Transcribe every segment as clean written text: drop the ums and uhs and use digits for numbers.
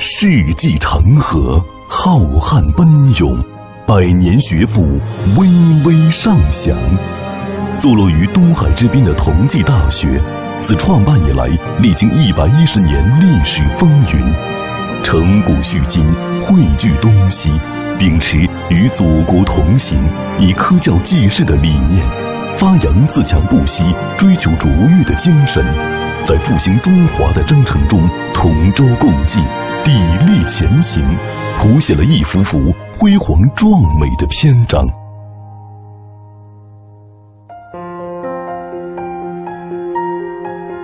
世纪长河浩瀚奔涌，百年学府巍巍上响。坐落于东海之滨的同济大学，自创办以来，历经110年历史风云，承古续今，汇聚东西，秉持与祖国同行、以科教济世的理念，发扬自强不息、追求卓越的精神，在复兴中华的征程中同舟共济、砥砺前行，谱写了一幅幅辉煌壮美的篇章。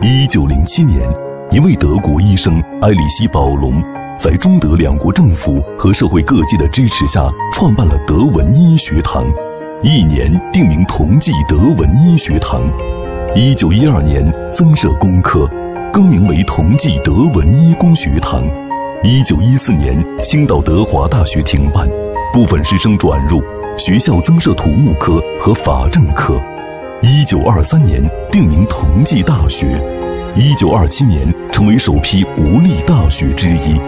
1907年，一位德国医生埃里希·保隆在中德两国政府和社会各界的支持下，创办了德文医学堂，一年定名同济德文医学堂。1912年增设工科，更名为同济德文医工学堂。1914年青岛德华大学停办，部分师生转入，学校增设土木科和法政科。1923年定名同济大学，1927年成为首批国立大学之一。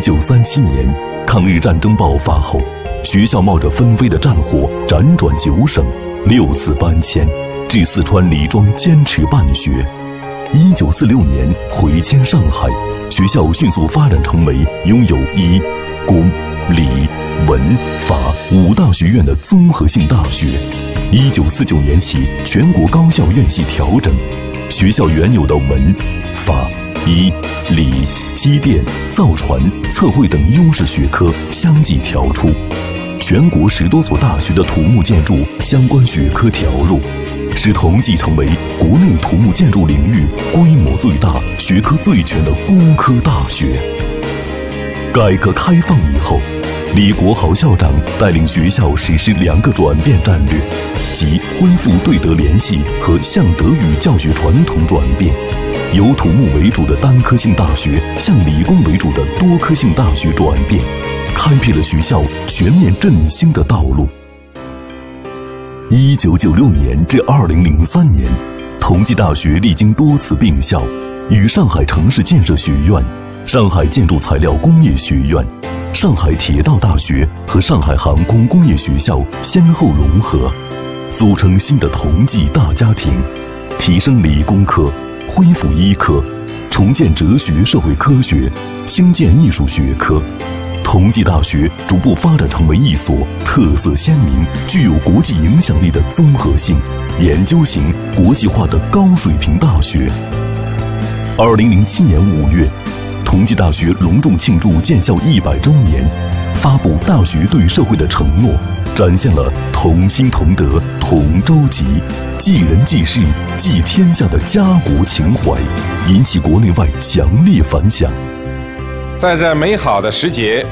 1937年，抗日战争爆发后，学校冒着纷飞的战火，辗转9省，6次搬迁，至四川李庄坚持办学。1946年回迁上海，学校迅速发展成为拥有医、工、理、文、法5大学院的综合性大学。1949年起，全国高校院系调整，学校原有的文、法、医、理、机电、造船、测绘等优势学科相继调出，全国10多所大学的土木建筑相关学科调入，使同济成为国内土木建筑领域规模最大、学科最全的工科大学。改革开放以后，李国豪校长带领学校实施2个转变战略，即恢复对德联系和向德语教学传统转变，由土木为主的单科性大学向理工为主的多科性大学转变，开辟了学校全面振兴的道路。1996年至2003年，同济大学历经多次并校，与上海城市建设学院、上海建筑材料工业学院、上海铁道大学和上海航空工业学校先后融合，组成新的同济大家庭，提升理工科，恢复医科，重建哲学社会科学，兴建艺术学科。同济大学逐步发展成为一所特色鲜明、具有国际影响力的综合性、研究型、国际化的高水平大学。2007年5月，同济大学隆重庆祝建校100周年，发布大学对社会的承诺，展现了同心同德、同舟楫、济人济世、济天下的家国情怀，引起国内外强烈反响。在这美好的时节，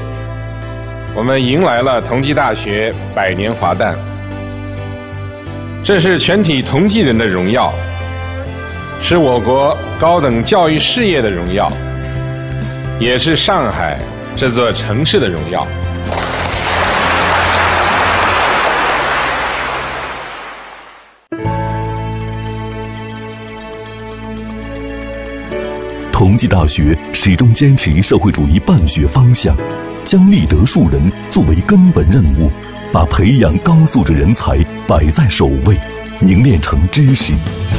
我们迎来了同济大学100年华诞，这是全体同济人的荣耀，是我国高等教育事业的荣耀，也是上海这座城市的荣耀。同济大学始终坚持社会主义办学方向，将立德树人作为根本任务，把培养高素质人才摆在首位，凝练成知识、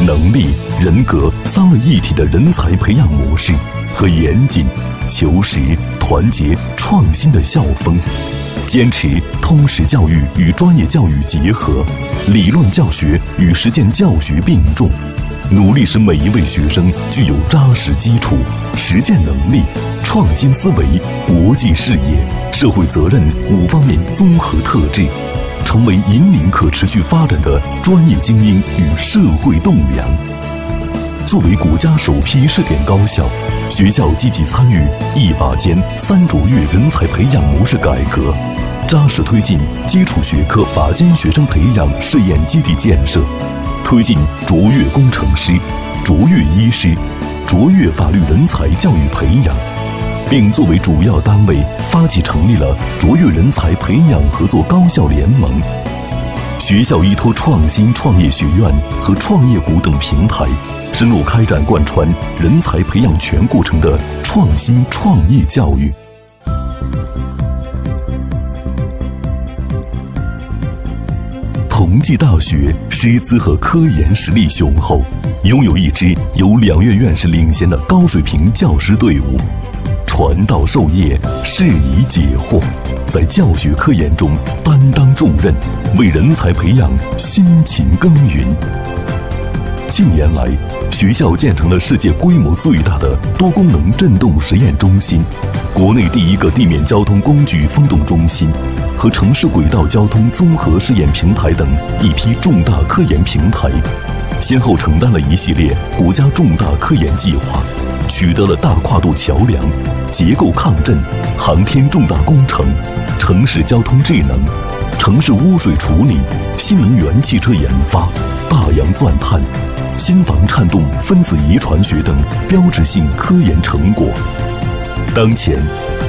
能力、人格3位一体的人才培养模式和严谨、求实、团结、创新的校风，坚持通识教育与专业教育结合，理论教学与实践教学并重，努力使每一位学生具有扎实基础、实践能力、创新思维、国际视野、社会责任5方面综合特质，成为引领可持续发展的专业精英与社会栋梁。作为国家首批试点高校，学校积极参与1把尖3卓越人才培养模式改革，扎实推进基础学科把尖学生培养试验基地建设，推进卓越工程师、卓越医师、卓越法律人才教育培养，并作为主要单位发起成立了卓越人才培养合作高校联盟。学校依托创新创业学院和创业谷等平台，深入开展贯穿人才培养全过程的创新创业教育。同济大学师资和科研实力雄厚，拥有一支由2院院士领衔的高水平教师队伍，传道授业，释疑解惑，在教学科研中担当重任，为人才培养辛勤耕耘。近年来，学校建成了世界规模最大的多功能振动实验中心，国内第一个地面交通工具风洞中心和城市轨道交通综合试验平台等一批重大科研平台，先后承担了一系列国家重大科研计划，取得了大跨度桥梁、结构抗震、航天重大工程、城市交通智能、城市污水处理、新能源汽车研发、大洋钻探、心房颤动分子遗传学等标志性科研成果。当前，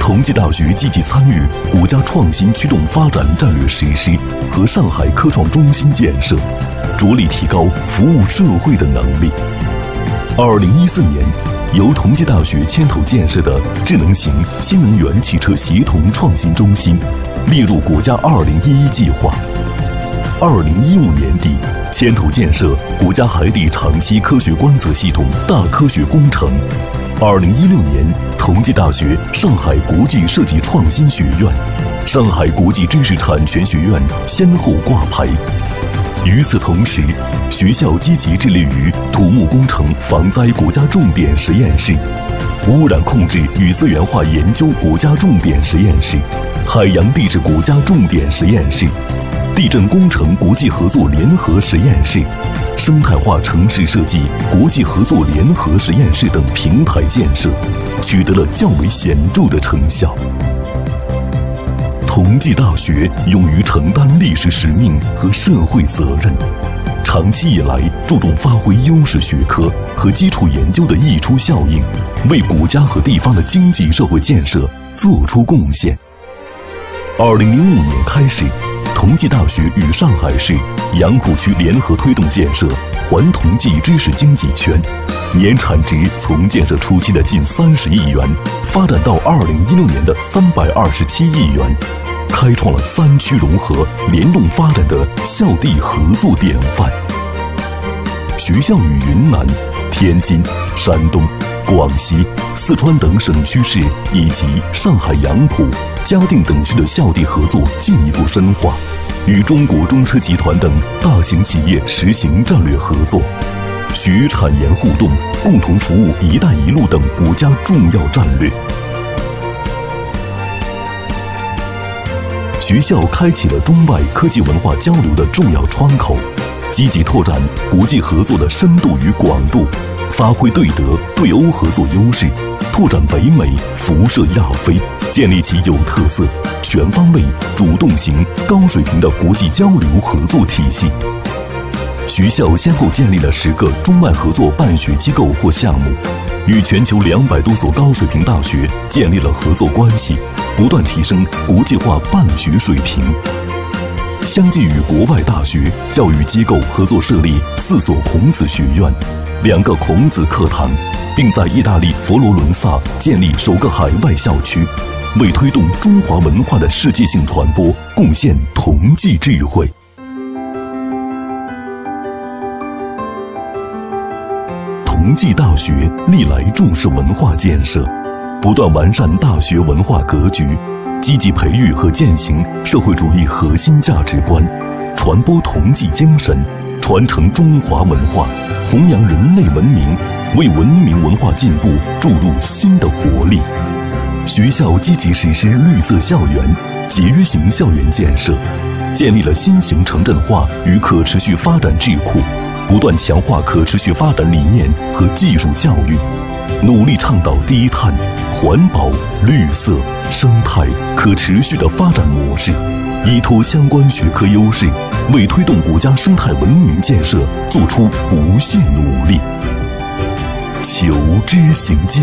同济大学积极参与国家创新驱动发展战略实施和上海科创中心建设，着力提高服务社会的能力。2014年，由同济大学牵头建设的智能型新能源汽车协同创新中心列入国家2011计划。2015年底，牵头建设国家海底长期科学观测系统大科学工程。2016年，同济大学上海国际设计创新学院、上海国际知识产权学院先后挂牌。与此同时，学校积极致力于土木工程防灾国家重点实验室、污染控制与资源化研究国家重点实验室、海洋地质国家重点实验室、地震工程国际合作联合实验室、生态化城市设计国际合作联合实验室等平台建设，取得了较为显著的成效。同济大学勇于承担历史使命和社会责任，长期以来注重发挥优势学科和基础研究的溢出效应，为国家和地方的经济社会建设做出贡献。2005年开始，同济大学与上海市杨浦区联合推动建设环同济知识经济圈，年产值从建设初期的近30亿元发展到2016年的327亿元，开创了3区融合联动发展的校地合作典范。学校与云南、天津、山东、广西、四川等省区市以及上海杨浦、嘉定等区的校地合作进一步深化，与中国中车集团等大型企业实行战略合作，学产研互动，共同服务“一带一路”等国家重要战略。学校开启了中外科技文化交流的重要窗口，积极拓展国际合作的深度与广度，发挥对德对欧合作优势，拓展北美，辐射亚非，建立起有特色、全方位、主动型、高水平的国际交流合作体系。学校先后建立了10个中外合作办学机构或项目，与全球200多所高水平大学建立了合作关系，不断提升国际化办学水平。相继与国外大学、教育机构合作设立4所孔子学院、2个孔子课堂，并在意大利佛罗伦萨建立首个海外校区，为推动中华文化的世界性传播贡献同济智慧。同济大学历来重视文化建设，不断完善大学文化格局，积极培育和践行社会主义核心价值观，传播同济精神，传承中华文化，弘扬人类文明，为文明文化进步注入新的活力。学校积极实施绿色校园、节约型校园建设，建立了新型城镇化与可持续发展智库，不断强化可持续发展理念和技术教育，努力倡导低碳、环保、绿色、生态、可持续的发展模式，依托相关学科优势，为推动国家生态文明建设做出不懈努力。求知行健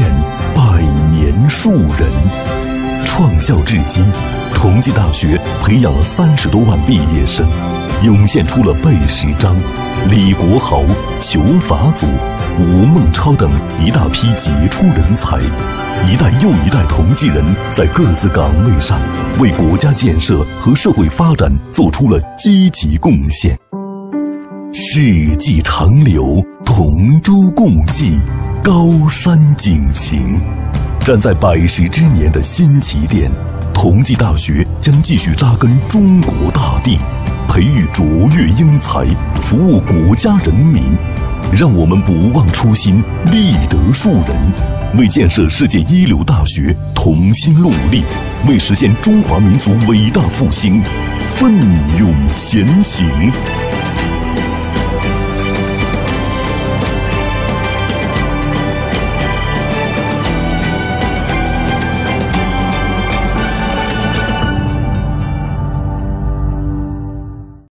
，100年树人。创校至今，同济大学培养了30多万毕业生，涌现出了贝世章、李国豪、裘法祖、吴孟超等一大批杰出人才，一代又一代同济人在各自岗位上为国家建设和社会发展做出了积极贡献。世纪长流，同舟共济，高山景行。站在110之年的新起点，同济大学将继续扎根中国大地，培育卓越英才，服务国家人民。让我们不忘初心，立德树人，为建设世界一流大学同心戮力，为实现中华民族伟大复兴奋勇前行。